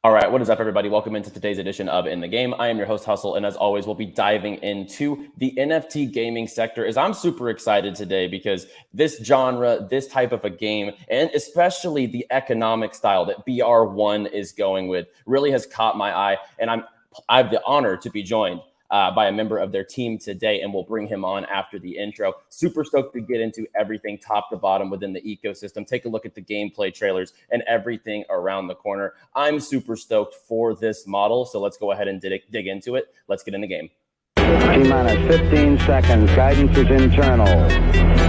All right, what is up, everybody? Welcome into today's edition of In the Game. I am your host, Hustle, and as always, we'll be diving into the NFT gaming sector. As I'm super excited today because this genre, this type of a game, and especially the economic style that BR1 is going with, really has caught my eye. And I have the honor to be joined by a member of their team today, and we'll bring him on after the intro. Super stoked to get into everything top to bottom within the ecosystem, take a look at the gameplay trailers and everything around the corner. I'm super stoked for this model, so let's go ahead and dig into it. Let's get in the game. T-minus 15 seconds. Guidance is internal.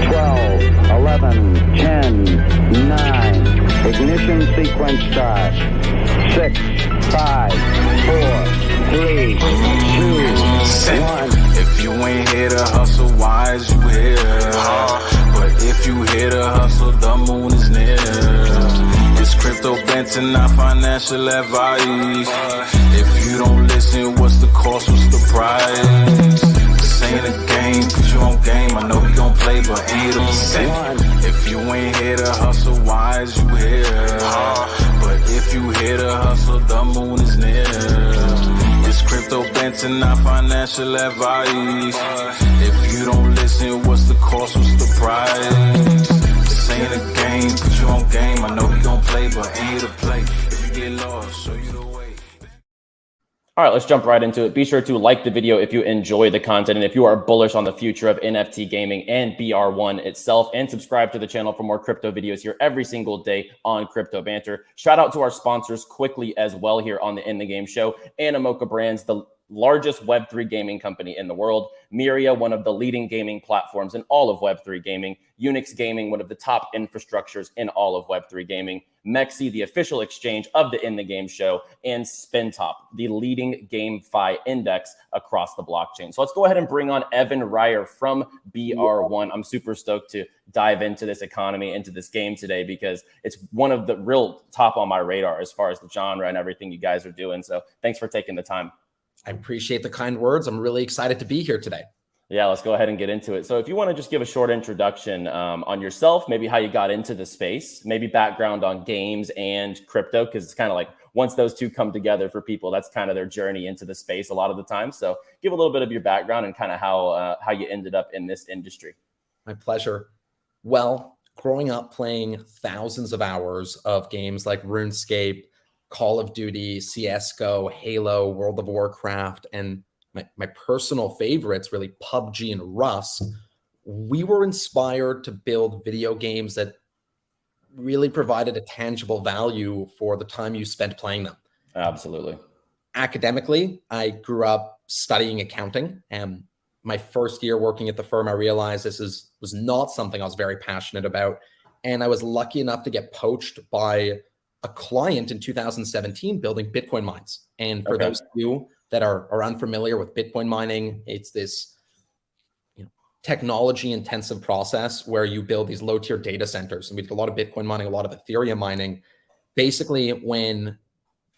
12, 11, 10, 9. Ignition sequence start. 6, 5, 4, 3, 2, 1. If you ain't here to hustle, why is you here? But if you here to hustle, the moon is near. It's crypto Banter, not financial advice. If you don't listen, what's the cost, what's the price? This ain't a game, put you on game. I know you gon' play, but ain't a percent. If you ain't here to hustle, why is you here? But if you here to hustle, the moon is near. It's crypto Banter, not financial advice. If you don't listen, what's the cost, what's the price? This ain't a game, put you on game. I know you gon' play, but ain't a play. If you get lost, show you the way. All right, let's jump right into it. Be sure to like the video if you enjoy the content and if you are bullish on the future of NFT gaming and BR1 itself, and subscribe to the channel for more crypto videos here every single day on Crypto Banter. Shout out to our sponsors quickly as well here on the In the Game show. Animoca Brands, the largest Web3 gaming company in the world. Myria, one of the leading gaming platforms in all of Web3 gaming. Unix Gaming, one of the top infrastructures in all of Web3 gaming. MEXC, the official exchange of the In the Game show. And Spintop, the leading GameFi index across the blockchain. So let's go ahead and bring on Evan Ryer from BR1. I'm super stoked to dive into this economy, into this game today, because it's one of the real top on my radar as far as the genre and everything you guys are doing. So thanks for taking the time. I appreciate the kind words. I'm really excited to be here today. Yeah, let's go ahead and get into it. So if you want to just give a short introduction on yourself, maybe how you got into the space, maybe background on games and crypto, because it's kind of like once those two come together for people, that's kind of their journey into the space a lot of the time. So give a little bit of your background and kind of how you ended up in this industry. My pleasure. Well, growing up playing thousands of hours of games like RuneScape, Call of Duty, CSGO, Halo, World of Warcraft, and my personal favorites, really PUBG and Rust, we were inspired to build video games that really provided a tangible value for the time you spent playing them. Absolutely. Academically, I grew up studying accounting, and my first year working at the firm, I realized this was not something I was very passionate about. And I was lucky enough to get poached by a client in 2017 building Bitcoin mines. And for those of you that are unfamiliar with Bitcoin mining, it's this technology intensive process where you build these low tier data centers. And we did a lot of Bitcoin mining, a lot of Ethereum mining. Basically, when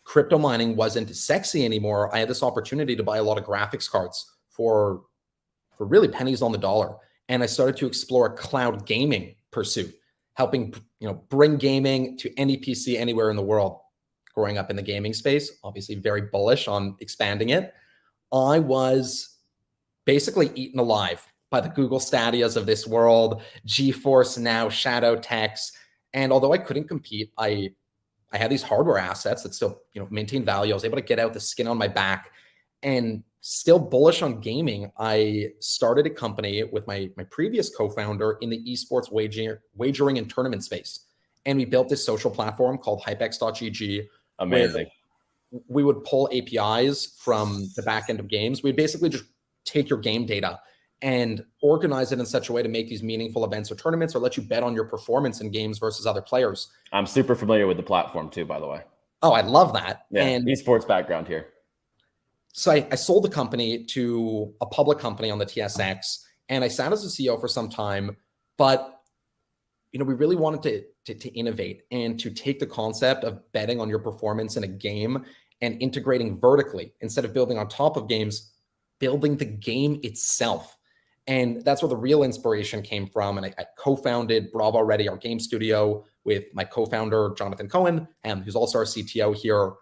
crypto mining wasn't sexy anymore, I had this opportunity to buy a lot of graphics cards for really pennies on the dollar. And I started to explore a cloud gaming pursuit, helping bring gaming to any PC anywhere in the world. Growing up in the gaming space, obviously very bullish on expanding it. I was basically eaten alive by the Google Stadias of this world, GeForce Now, Shadow Techs. And although I couldn't compete, I had these hardware assets that still maintain value. I was able to get out the skin on my back, and still bullish on gaming. I started a company with my previous co-founder in the esports wagering and tournament space. And we built this social platform called hypex.gg. Amazing. We would pull APIs from the back end of games. We'd basically just take your game data and organize it in such a way to make these meaningful events or tournaments, or let you bet on your performance in games versus other players. I'm super familiar with the platform too, by the way. Oh, I love that. Yeah, and esports background here. So I sold the company to a public company on the TSX, and I sat as a CEO for some time, but we really wanted to innovate and to take the concept of betting on your performance in a game and integrating vertically instead of building on top of games, building the game itself. And that's where the real inspiration came from. And I co-founded Bravo Ready, our game studio, with my co-founder, Jonathan Cohen, who's also our CTO here.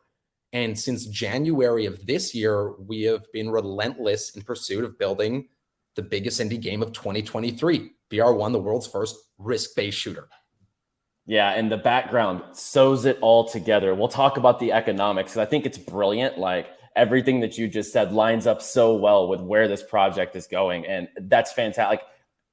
And since January of this year, we have been relentless in pursuit of building the biggest indie game of 2023, BR1, the world's first risk-based shooter. Yeah, and the background sews it all together. We'll talk about the economics, because I think it's brilliant. Like, everything that you just said lines up so well with where this project is going, and that's fantastic. Like,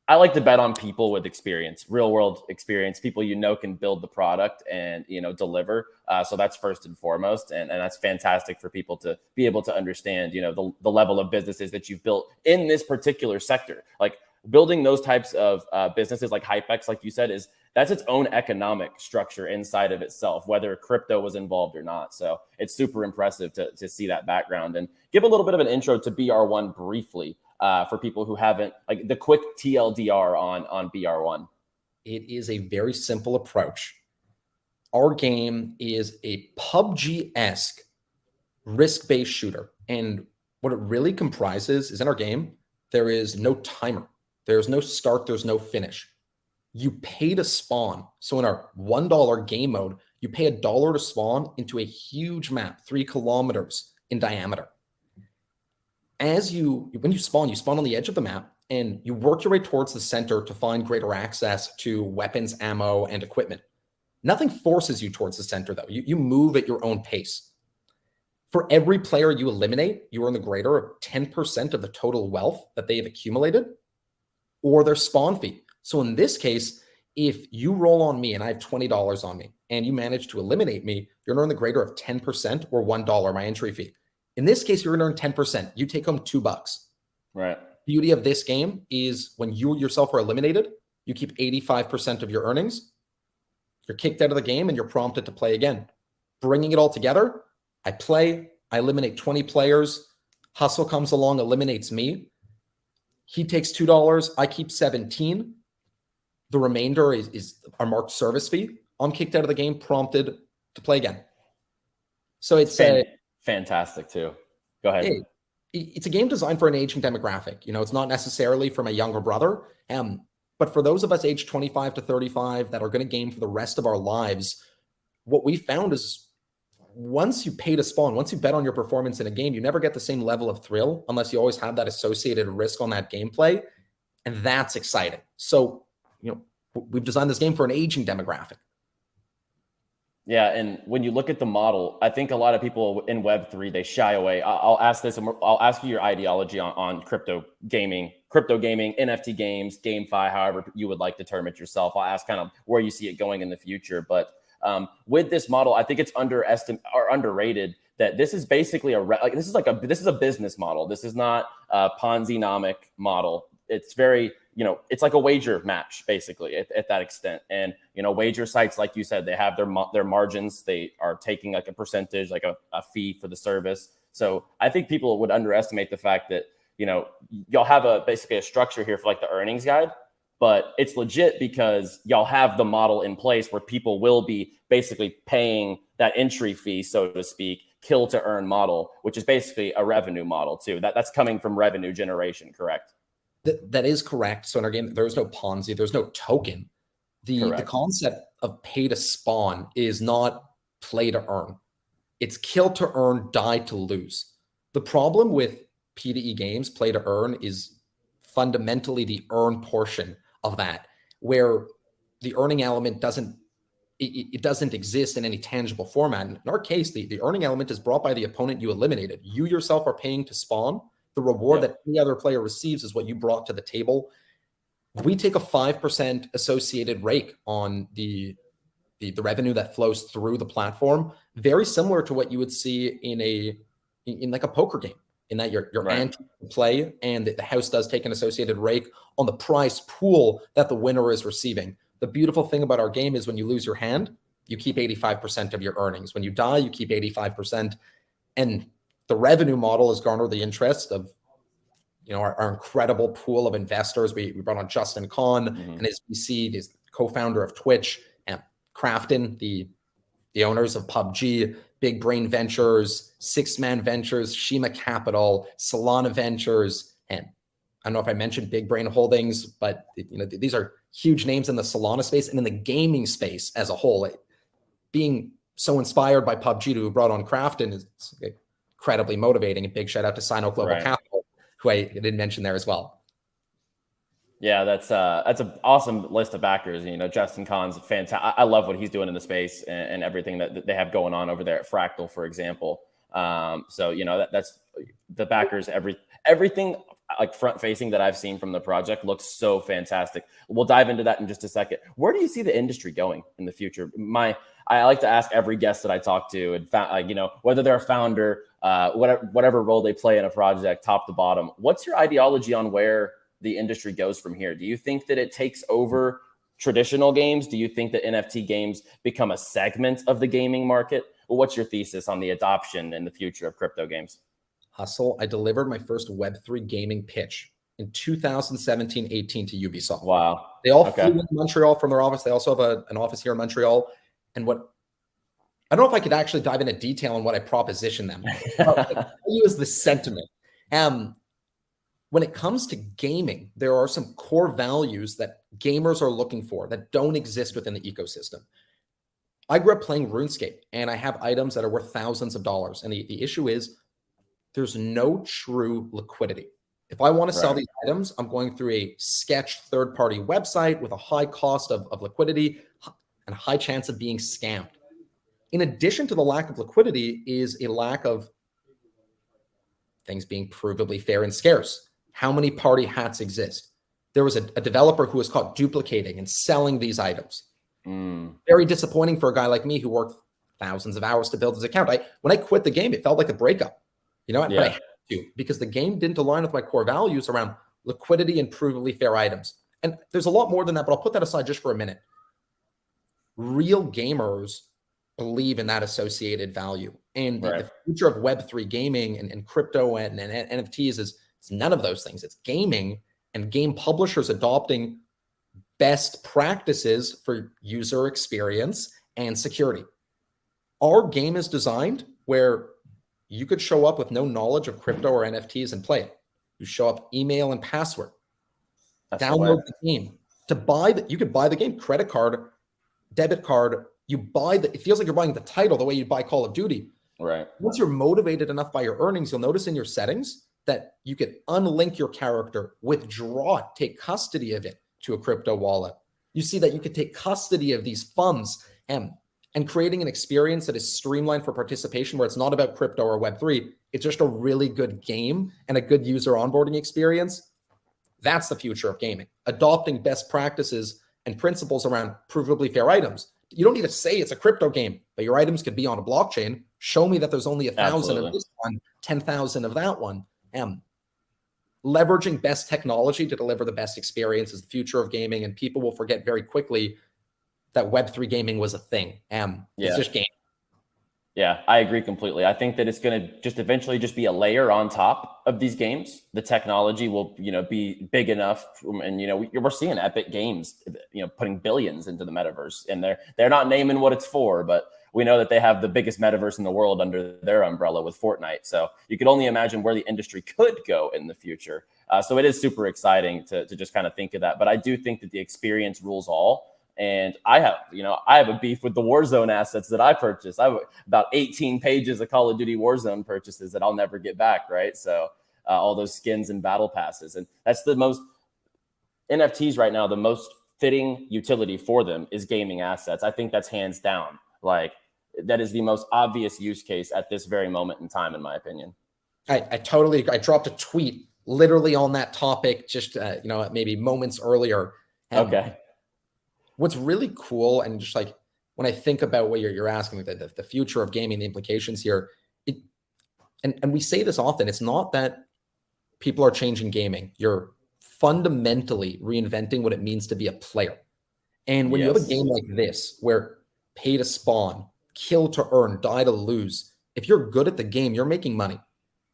I like to bet on people with experience, real world experience, people can build the product and deliver. So that's first and foremost, and that's fantastic for people to be able to understand the level of businesses that you've built in this particular sector. Like, building those types of businesses like Hypex, like you said, that's its own economic structure inside of itself, whether crypto was involved or not. So it's super impressive to see that background. And give a little bit of an intro to BR1 briefly for people who haven't, like, the quick TLDR on BR1. It is a very simple approach. Our game is a PUBG-esque risk-based shooter. And what it really comprises is, in our game, there is no timer. There's no start, there's no finish. You pay to spawn. So in our $1 game mode, you pay $1 to spawn into a huge map, 3 kilometers in diameter. When you spawn on the edge of the map, and you work your way towards the center to find greater access to weapons, ammo, and equipment. Nothing forces you towards the center, though. You move at your own pace. For every player you eliminate, you earn the greater of 10% of the total wealth that they have accumulated, or their spawn fee. So in this case, if you roll on me and I have $20 on me, and you manage to eliminate me, you're going to earn the greater of 10% or $1, my entry fee. In this case, you're going to earn 10%. You take home $2. Right. Beauty of this game is when you yourself are eliminated, you keep 85% of your earnings. You're kicked out of the game and you're prompted to play again. Bringing it all together, I play, I eliminate 20 players. Hustle comes along, eliminates me. He takes $2. I keep 17. The remainder is our marked service fee. I'm kicked out of the game, prompted to play again. So it's fantastic too. Go ahead. It's a game designed for an aging demographic. It's not necessarily for my younger brother. But for those of us aged 25 to 35 that are going to game for the rest of our lives, what we found is once you pay to spawn, once you bet on your performance in a game, you never get the same level of thrill unless you always have that associated risk on that gameplay. And that's exciting. So, we've designed this game for an aging demographic. Yeah, and when you look at the model, I think a lot of people in Web3, they shy away. I'll ask this, and I'll ask you your ideology on crypto gaming, NFT games, GameFi, however you would like to term it yourself. I'll ask kind of where you see it going in the future. But with this model, I think it's underrated that this is basically this is a business model. This is not a Ponzi-nomic model. It's very, it's like a wager match, basically, at that extent. And, wager sites, like you said, they have their margins. They are taking like a percentage, like a fee for the service. So I think people would underestimate the fact that, y'all have basically a structure here for like the earnings guide, but it's legit because y'all have the model in place where people will be basically paying that entry fee, so to speak, kill to earn model, which is basically a revenue model too. That's coming from revenue generation, correct? That is correct. So in our game, there's no Ponzi, there's no token. The concept of pay to spawn is not play to earn. It's kill to earn, die to lose. The problem with P2E games, play to earn, is fundamentally the earn portion of that, where the earning element doesn't exist in any tangible format. In our case, the earning element is brought by the opponent you eliminated. You yourself are paying to spawn. The reward that any other player receives is what you brought to the table. We take a 5% associated rake on the revenue that flows through the platform, very similar to what you would see in like a poker game, in that you're ante play, and the house does take an associated rake on the prize pool that the winner is receiving. The beautiful thing about our game is when you lose your hand, you keep 85% of your earnings. When you die, you keep 85%. And the revenue model has garnered the interest of, our incredible pool of investors. We brought on Justin Kahn and his VC, the co-founder of Twitch, and Crafton, the owners of PUBG, Big Brain Ventures, Six Man Ventures, Shima Capital, Solana Ventures, and I don't know if I mentioned Big Brain Holdings, but these are huge names in the Solana space and in the gaming space as a whole. Being so inspired by PUBG to have brought on Crafton is incredibly motivating. And big shout out to Sino Global Capital, who I didn't mention there as well. Yeah, that's an awesome list of backers. You know, Justin Kahn's fantastic. I love what he's doing in the space and everything that they have going on over there at Fractal, for example. So, you know, that's the backers, everything like front facing that I've seen from the project looks so fantastic. We'll dive into that in just a second. Where do you see the industry going in the future? I like to ask every guest that I talk to, and you know, whether they're a founder, whatever role they play in a project, top to bottom, what's your ideology on where the industry goes from here? Do you think that it takes over traditional games? Do you think that NFT games become a segment of the gaming market? Well, what's your thesis on the adoption and the future of crypto games? Hustle, I delivered my first Web3 gaming pitch in 2017-18 to Ubisoft. Wow. They all flew into Montreal from their office. They also have an office here in Montreal. And I don't know if I could actually dive into detail on what I propositioned them. But I'll tell you is the sentiment. When it comes to gaming, there are some core values that gamers are looking for that don't exist within the ecosystem. I grew up playing RuneScape, and I have items that are worth thousands of dollars. And the issue is there's no true liquidity. If I want to sell these items, I'm going through a sketched third-party website with a high cost of liquidity and a high chance of being scammed. In addition to the lack of liquidity is a lack of things being provably fair and scarce. How many party hats exist? There was a developer who was caught duplicating and selling these items. Very disappointing for a guy like me who worked thousands of hours to build his account. When I quit the game, it felt like a breakup, you know, but I had to, because the game didn't align with my core values around liquidity and provably fair items. And there's a lot more than that, but I'll put that aside just for a minute. Real gamers believe in that associated value. And the future of Web3 gaming and crypto and NFTs is it's none of those things. It's gaming and game publishers adopting best practices for user experience and security. Our game is designed where you could show up with no knowledge of crypto or NFTs and play it. You show up, email and password. Download the game. You could buy the game, credit card, debit card. It feels like you're buying the title the way you buy Call of Duty. Right. Once you're motivated enough by your earnings, you'll notice in your settings that you could unlink your character, withdraw it, take custody of it to a crypto wallet. You see that you could take custody of these funds and creating an experience that is streamlined for participation where it's not about crypto or Web3. It's just a really good game and a good user onboarding experience. That's the future of gaming. Adopting best practices and principles around provably fair items. You don't need to say it's a crypto game, but your items could be on a blockchain. Show me that there's only 1,000 of this one, 10,000 of that one. Leveraging best technology to deliver the best experience is the future of gaming, and people will forget very quickly that Web3 gaming was a thing. It's just game. Yeah, I agree completely. I think that it's going to just eventually just be a layer on top of these games. The technology will, you know, be big enough, and you know, we're seeing Epic Games, you know, putting billions into the metaverse, and they're not naming what it's for, but we know that they have the biggest metaverse in the world under their umbrella with Fortnite. So you can only imagine where the industry could go in the future. So it is super exciting to just kind of think of that. But I do think that the experience rules all. And I have a beef with the Warzone assets that I purchased. I have about 18 pages of Call of Duty Warzone purchases that I'll never get back, right? So all those skins and battle passes. And that's the most NFTs right now, the most fitting utility for them is gaming assets. I think that's hands down. Like that is the most obvious use case at this very moment in time, in my opinion. I totally agree. I dropped a tweet literally on that topic just, maybe moments earlier. Okay. What's really cool, and just like when I think about what you're asking, the future of gaming, the implications here, and we say this often, it's not that people are changing gaming. You're fundamentally reinventing what it means to be a player. And when you have a game like this, where pay to spawn, kill to earn, die to lose, if you're good at the game, you're making money.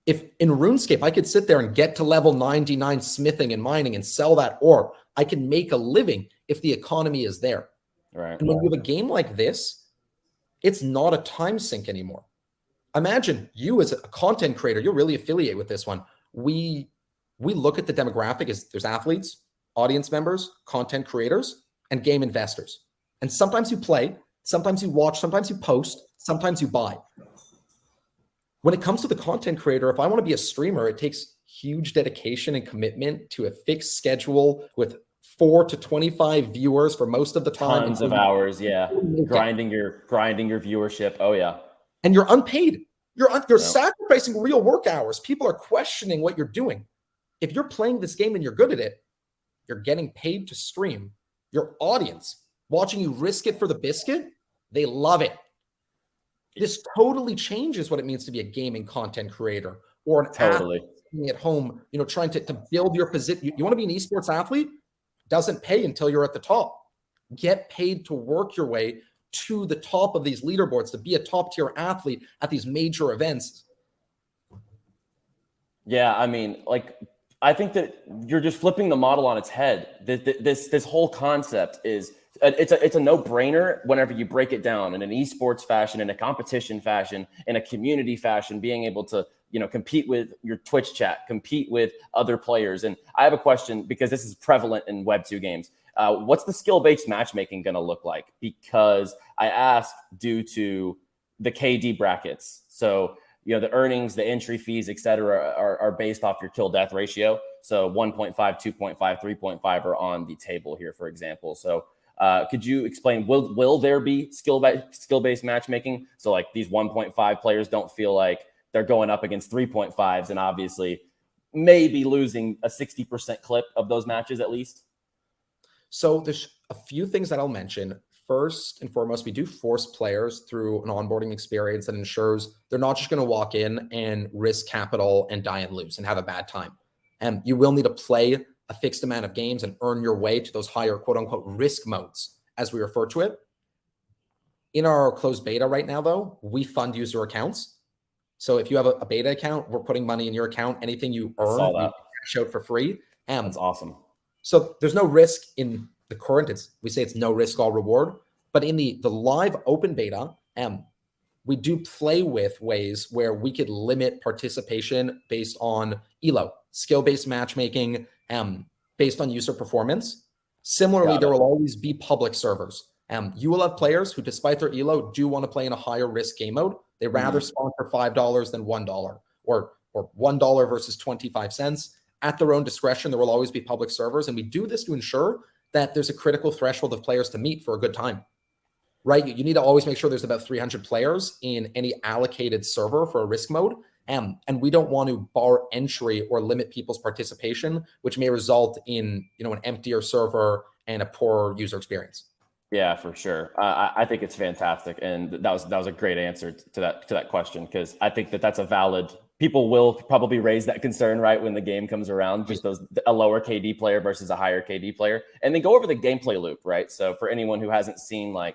If in RuneScape, I could sit there and get to level 99 smithing and mining and sell that ore, I can make a living if the economy is there. Right. And when you have a game like this, it's not a time sink anymore. Imagine you as a content creator, you'll really affiliate with this one. We look at the demographic as there's athletes, audience members, content creators, and game investors. And sometimes you play, Sometimes you watch, sometimes you post, sometimes you buy. When it comes to the content creator, if I want to be a streamer, it takes huge dedication and commitment to a fixed schedule with 4 to 25 viewers for most of the time. Tons of hours, yeah. Grinding your viewership. Oh yeah. And you're unpaid. You're sacrificing real work hours. People are questioning what you're doing. If you're playing this game and you're good at it, you're getting paid to stream. Your audience watching you risk it for the biscuit, they love it. This totally changes what it means to be a gaming content creator or an athlete at home, trying to build your position. You want to be an esports athlete? Doesn't pay until you're at the top. Get paid to work your way to the top of these leaderboards, to be a top tier athlete at these major events. Yeah, I mean, I think that you're just flipping the model on its head. This whole concept is it's a no-brainer whenever you break it down in an esports fashion, in a competition fashion, in a community fashion, being able to compete with your Twitch chat, compete with other players. And I have a question, because this is prevalent in Web2 games. What's the skill-based matchmaking going to look like? Because I ask due to the KD brackets. So the earnings, the entry fees, et cetera, are based off your kill-death ratio. So 1.5, 2.5, 3.5 are on the table here, for example. So could you explain, will there be skill-based matchmaking? So these 1.5 players don't feel like they're going up against 3.5s and obviously maybe losing a 60% clip of those matches at least? So there's a few things that I'll mention. First and foremost, we do force players through an onboarding experience that ensures they're not just going to walk in and risk capital and die and lose and have a bad time. And you will need to play a fixed amount of games and earn your way to those higher quote unquote risk modes, as we refer to it. In our closed beta right now, though, we fund user accounts. So if you have a beta account, we're putting money in your account. Anything you earn, you cash out for free. That's awesome. So there's no risk in the current. We say it's no risk, all reward. But in the live open beta, we do play with ways where we could limit participation based on ELO, skill-based matchmaking, based on user performance. Similarly, there will always be public servers. You will have players who, despite their ELO, do want to play in a higher risk game mode. They rather spawn for $5 than $1, or $1 versus 25 cents. At their own discretion, there will always be public servers. And we do this to ensure that there's a critical threshold of players to meet for a good time, right? You need to always make sure there's about 300 players in any allocated server for a risk mode. And we don't want to bar entry or limit people's participation, which may result in an emptier server and a poor user experience. Yeah, for sure. I think it's fantastic, and that was a great answer to that question, because I think that's a valid. People will probably raise that concern, right, when the game comes around, just a lower KD player versus a higher KD player, and then go over the gameplay loop, right? So for anyone who hasn't seen the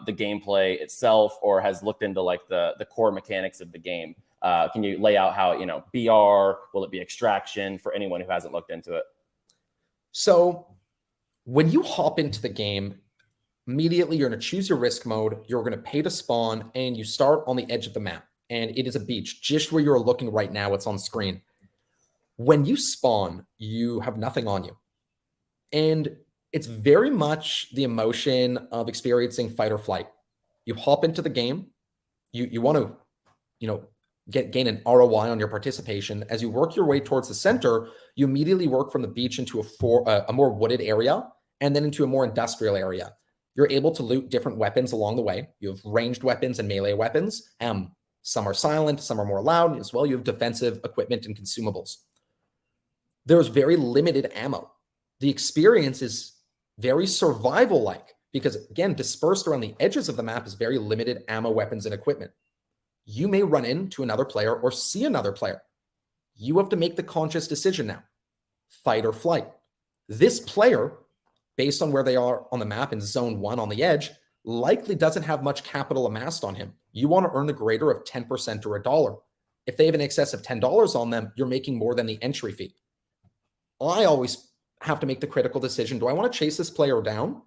gameplay itself or has looked into the core mechanics of the game, can you lay out how BR, will it be extraction, for anyone who hasn't looked into it? So when you hop into the game, immediately you're going to choose your risk mode, you're going to pay to spawn, and you start on the edge of the map. And it is a beach, just where you're looking right now. It's on screen. When you spawn, you have nothing on you. And it's very much the emotion of experiencing fight or flight. You hop into the game. You want to, gain an ROI on your participation. As you work your way towards the center, you immediately work from the beach into a more wooded area and then into a more industrial area. You're able to loot different weapons along the way. You have ranged weapons and melee weapons. Some are silent, some are more loud as well. You have defensive equipment and consumables. There's very limited ammo. The experience is very survival-like because, again, dispersed around the edges of the map is very limited ammo, weapons, and equipment. You may run into another player or see another player. You have to make the conscious decision now, fight or flight. This player, based on where they are on the map in zone 1 on the edge, likely doesn't have much capital amassed on him. You want to earn the greater of 10% or $1. If they have an excess of $10 on them, you're making more than the entry fee. I always have to make the critical decision. Do I want to chase this player down?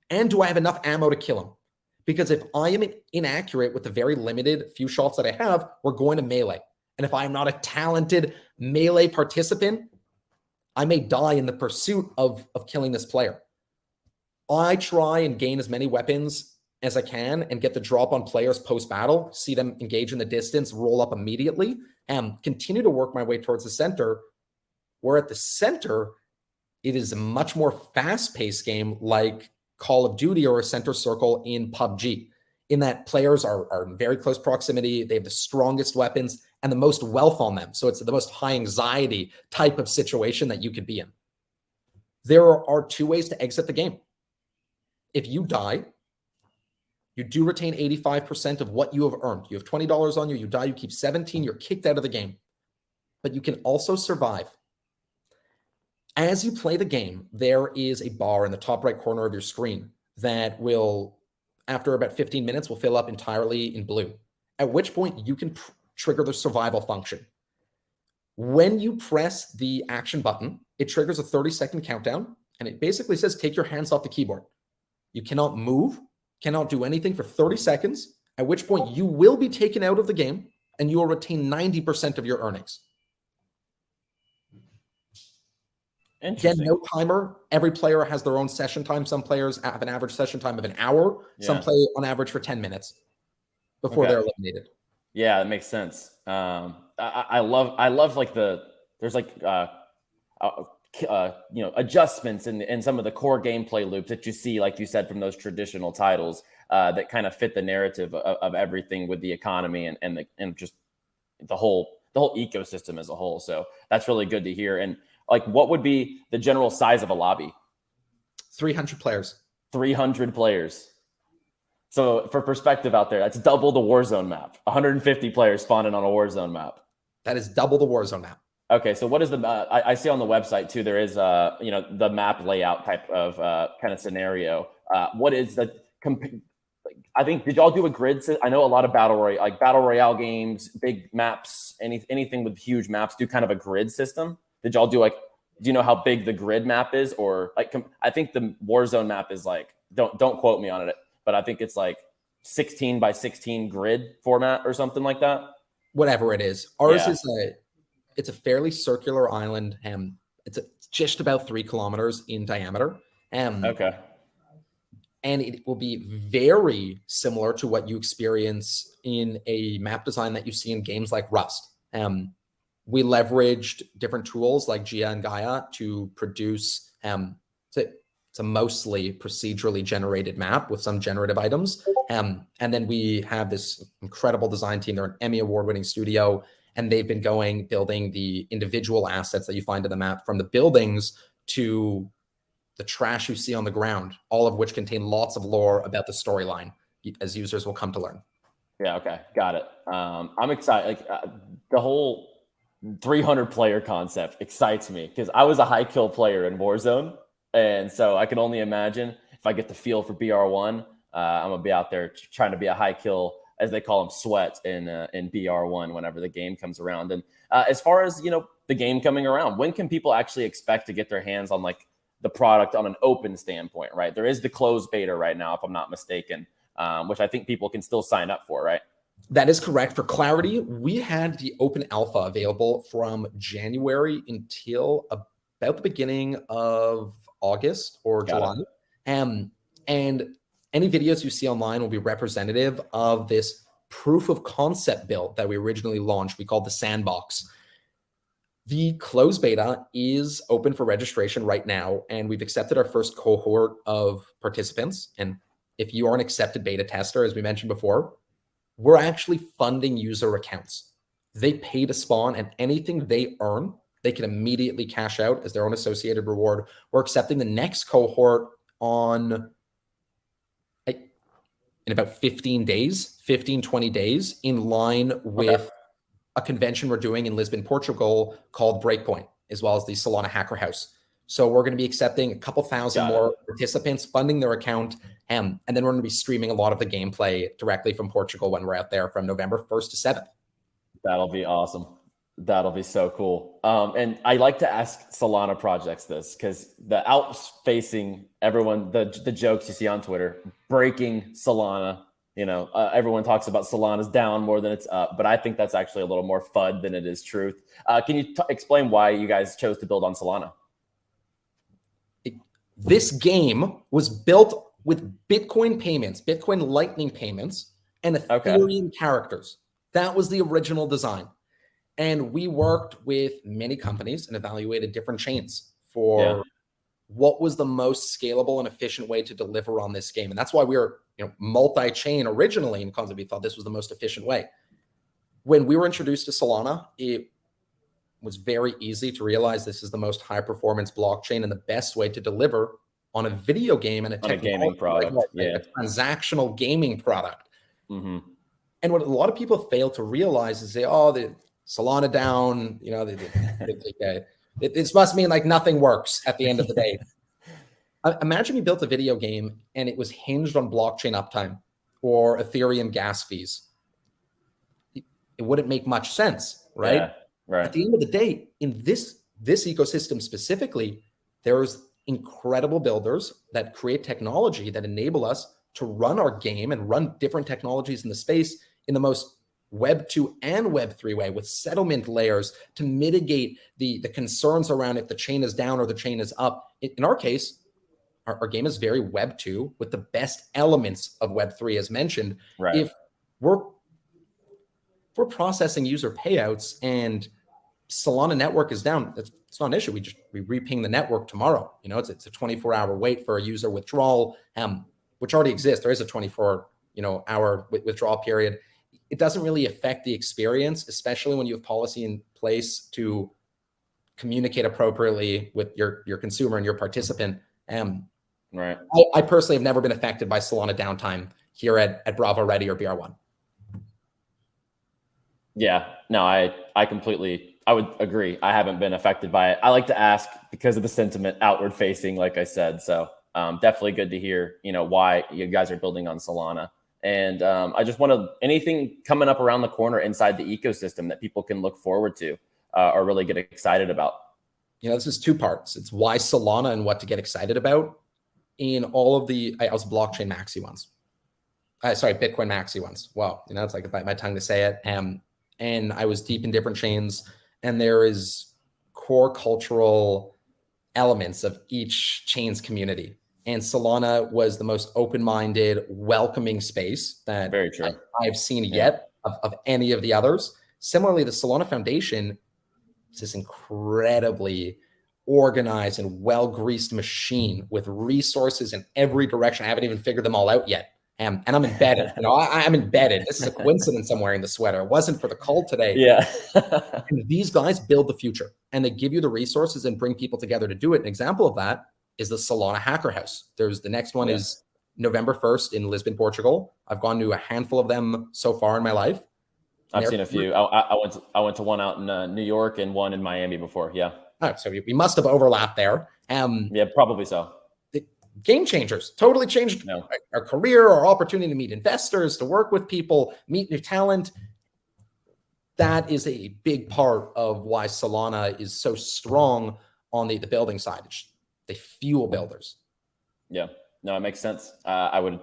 And do I have enough ammo to kill him? Because if I am inaccurate with the very limited few shots that I have, we're going to melee. And if I'm not a talented melee participant, I may die in the pursuit of killing this player. I try and gain as many weapons as I can and get the drop on players post-battle, see them engage in the distance, roll up immediately, and continue to work my way towards the center, where at the center, it is a much more fast-paced game like Call of Duty or a center circle in PUBG, in that players are in very close proximity, they have the strongest weapons and the most wealth on them. So it's the most high anxiety type of situation that you could be in. There are two ways to exit the game. If you die, you do retain 85% of what you have earned. You have $20 on you, you die, you keep 17, you're kicked out of the game. But you can also survive. As you play the game, there is a bar in the top right corner of your screen that will, after about 15 minutes, will fill up entirely in blue, at which point you can trigger the survival function. When you press the action button, it triggers a 30-second countdown, and it basically says, take your hands off the keyboard. You cannot move, cannot do anything for 30 seconds, at which point you will be taken out of the game, and you will retain 90% of your earnings. Again, no timer. Every player has their own session time. Some players have an average session time of an hour. Yeah. Some play on average for 10 minutes before they're eliminated. Yeah, that makes sense. I love like there's like adjustments in some of the core gameplay loops that you see, like you said, from those traditional titles that kind of fit the narrative of everything with the economy and just the whole ecosystem as a whole. So that's really good to hear. And like, what would be the general size of a lobby? 300 players. 300 players. So for perspective out there, that's double the Warzone map. 150 players spawning on a Warzone map. That is double the Warzone map. Okay, so what is the? I see on the website too. There is the map layout type of kind of scenario. What is the? I think, did y'all do a grid? I know a lot of battle royale games, big maps, anything with huge maps do kind of a grid system. Did y'all do do you know how big the grid map is? Or I think the Warzone map is don't quote me on it, but I think it's 16 by 16 grid format or something like that. Whatever it is. Ours is it's a fairly circular island. It's just about 3 kilometers in diameter. Okay. And it will be very similar to what you experience in a map design that you see in games like Rust. We leveraged different tools like Gia and Gaia to produce it's a mostly procedurally generated map with some generative items. And then we have this incredible design team. They're an Emmy award-winning studio, and they've been building the individual assets that you find in the map, from the buildings to the trash you see on the ground, all of which contain lots of lore about the storyline, as users will come to learn. Yeah, okay, got it. I'm excited. The whole 300 player concept excites me because I was a high kill player in Warzone. And so I can only imagine if I get the feel for BR1, I'm going to be out there trying to be a high kill, as they call them, sweat in BR1 whenever the game comes around. And as far as, the game coming around, when can people actually expect to get their hands on the product on an open standpoint, right? There is the closed beta right now, if I'm not mistaken, which I think people can still sign up for, right? That is correct. For clarity, we had the open alpha available from January until about the beginning of August or July. And any videos you see online will be representative of this proof of concept build that we originally launched. We called the Sandbox. The closed beta is open for registration right now, and we've accepted our first cohort of participants. And if you are an accepted beta tester, as we mentioned before, we're actually funding user accounts. They pay to spawn, and anything they earn, they can immediately cash out as their own associated reward. We're accepting the next cohort in about 15 days, 20 days, in line with a convention we're doing in Lisbon, Portugal, called Breakpoint, as well as the Solana Hacker House. So we're going to be accepting a couple thousand more participants, funding their account, and then we're going to be streaming a lot of the gameplay directly from Portugal when we're out there from November 1st to 7th. That'll be awesome. That'll be so cool. And I like to ask Solana projects this, because the outfacing everyone, the jokes you see on Twitter, breaking Solana, everyone talks about Solana's down more than it's up, but I think that's actually a little more FUD than it is truth. Can you explain why you guys chose to build on Solana? This game was built with Bitcoin payments, Bitcoin Lightning payments, and Okay. Ethereum characters. That was the original design. And we worked with many companies and evaluated different chains for what was the most scalable and efficient way to deliver on this game. And that's why we were, multi-chain originally in concept. We thought this was the most efficient way. When we were introduced to Solana, it was very easy to realize this is the most high performance blockchain and the best way to deliver on a video game and a gaming product, a transactional gaming product. Mm-hmm. And what a lot of people fail to realize is the Solana down, this must mean like nothing works at the end of the day. Imagine you built a video game and it was hinged on blockchain uptime or Ethereum gas fees. It wouldn't make much sense, right? Yeah, right. At the end of the day, in this ecosystem specifically, there's incredible builders that create technology that enable us to run our game and run different technologies in the space in the most Web 2 and Web 3 way, with settlement layers to mitigate the concerns around if the chain is down or the chain is up. In our case, our game is very Web 2 with the best elements of Web 3 as mentioned. Right. If we're processing user payouts and Solana network is down, it's not an issue. We reping the network tomorrow. It's a 24-hour wait for a user withdrawal, which already exists. There is a 24-hour withdrawal period. It doesn't really affect the experience, especially when you have policy in place to communicate appropriately with your consumer and your participant. Right. I personally have never been affected by Solana downtime here at Bravo Ready or BR1. Yeah, no, I would agree. I haven't been affected by it. I like to ask because of the sentiment outward facing, like I said. So definitely good to hear, why you guys are building on Solana. And I just want anything coming up around the corner inside the ecosystem that people can look forward to or really get excited about. This is two parts. It's why Solana and what to get excited about. In all of I was blockchain maxi ones. Bitcoin maxi ones. Wow. It's like bite my tongue to say it. And I was deep in different chains, and there is core cultural elements of each chain's community. And Solana was the most open-minded, welcoming space that Very true. I've seen yet of any of the others. Similarly, the Solana Foundation is this incredibly organized and well-greased machine with resources in every direction. I haven't even figured them all out yet. And I'm embedded. I'm embedded. This is a coincidence I'm wearing the sweater. It wasn't for the call today. Yeah. And these guys build the future, and they give you the resources and bring people together to do it. An example of that is the Solana Hacker House. The next one is November 1st in Lisbon, Portugal. I've gone to a handful of them so far in my life. I've seen a few. I went to one out in New York and one in Miami before. Yeah. All right, so we must have overlapped there. Yeah, probably so. Game changers, totally changed our career, our opportunity to meet investors, to work with people, meet new talent. That is a big part of why Solana is so strong on the building side. They fuel builders. Yeah, no, it makes sense. I would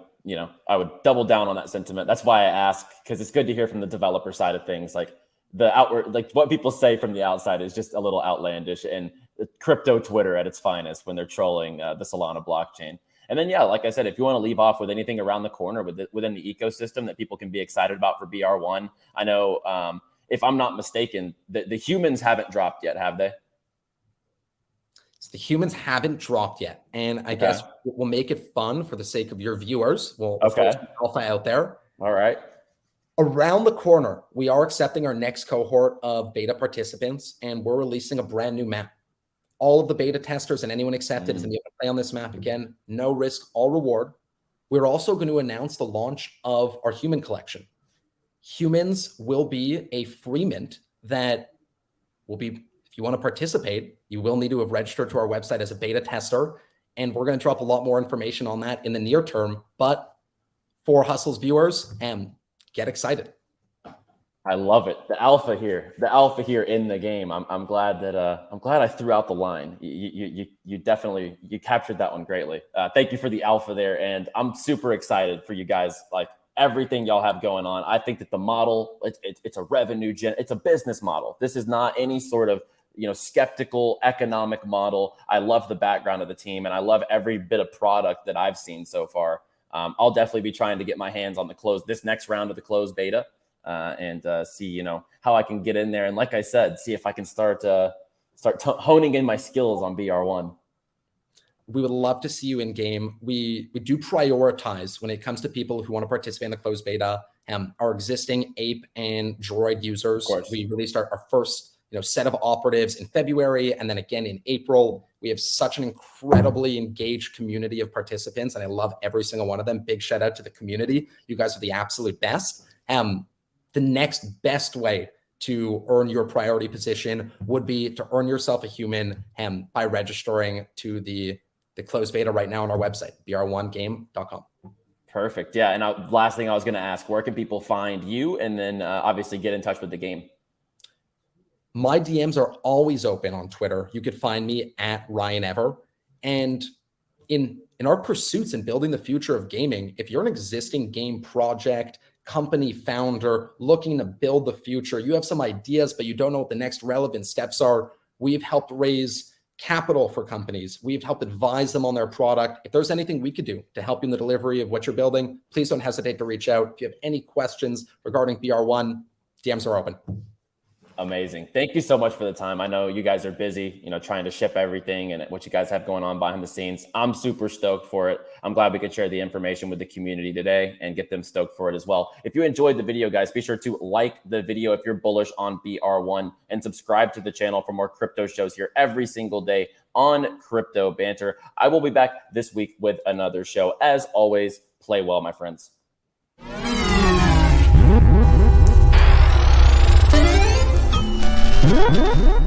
double down on that sentiment. That's why I ask, because it's good to hear from the developer side of things. Like the outward, like what people say from the outside is just a little outlandish, and crypto Twitter at its finest when they're trolling the Solana blockchain. And then, yeah, like I said, if you want to leave off with anything around the corner within the ecosystem that people can be excited about for BR1, I know, if I'm not mistaken, the humans haven't dropped yet, have they? So the humans haven't dropped yet. And I guess we'll make it fun for the sake of your viewers. We'll throw some alpha out there. All right. Around the corner, we are accepting our next cohort of beta participants, and we're releasing a brand new map. All of the beta testers and anyone accepted is going to be able to play on this map again. No risk, all reward. We're also going to announce the launch of our human collection. Humans will be a free mint that will be, if you want to participate, you will need to have registered to our website as a beta tester. And we're going to drop a lot more information on that in the near term. But for Hustle's viewers, get excited. I love it. The alpha here in the game. I'm glad that I threw out the line. You definitely captured that one greatly. Thank you for the alpha there, and I'm super excited for you guys. Like everything y'all have going on. I think that the model it's a revenue it's a business model. This is not any sort of skeptical economic model. I love the background of the team, and I love every bit of product that I've seen so far. I'll definitely be trying to get my hands on this next round of the closed beta, and see, how I can get in there. And like I said, see if I can start honing in my skills on BR1. We would love to see you in game. We do prioritize when it comes to people who want to participate in the closed beta. Our existing Ape and Droid users. We released our first set of operatives in February, and then again in April. We have such an incredibly engaged community of participants, and I love every single one of them. Big shout out to the community. You guys are the absolute best. The next best way to earn your priority position would be to earn yourself a human by registering to the closed beta right now on our website, br1game.com. Perfect. Yeah. And last thing I was going to ask, where can people find you, and then obviously get in touch with the game? My DMs are always open on Twitter. You could find me at Ryan Ever. And in our pursuits in building the future of gaming, if you're an existing game project, company founder looking to build the future, you have some ideas, but you don't know what the next relevant steps are, we've helped raise capital for companies. We've helped advise them on their product. If there's anything we could do to help you in the delivery of what you're building, please don't hesitate to reach out. If you have any questions regarding BR1, DMs are open. Amazing. Thank you so much for the time. I know you guys are busy, trying to ship everything and what you guys have going on behind the scenes. I'm super stoked for it. I'm glad we could share the information with the community today and get them stoked for it as well. If you enjoyed the video, guys, be sure to like the video if you're bullish on BR1, and subscribe to the channel for more crypto shows here every single day on Crypto Banter. I will be back this week with another show. As always, play well, my friends. Mm-hmm.